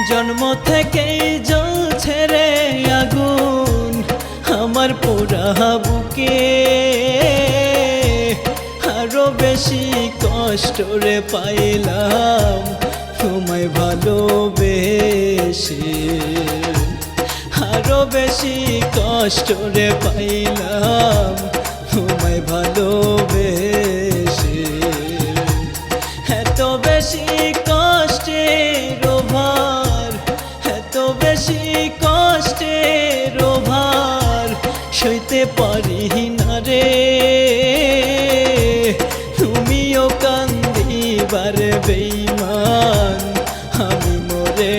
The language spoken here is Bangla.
জন্ম থেকেই জ্বলছে রে আগুন আমার পোড়া বুকে, আরো বেশি কষ্ট রে পাইলাম তোমায় ভালোবেসে, আরো বেশি কষ্ট রে পাইলাম তোমায় ভালোবেসে। এত বেশি কষ্টের ভার, এত বেশি কষ্টের ভার সইতে পারি না রে, তুমিও কান্দিবার বেঈমান আমি মরে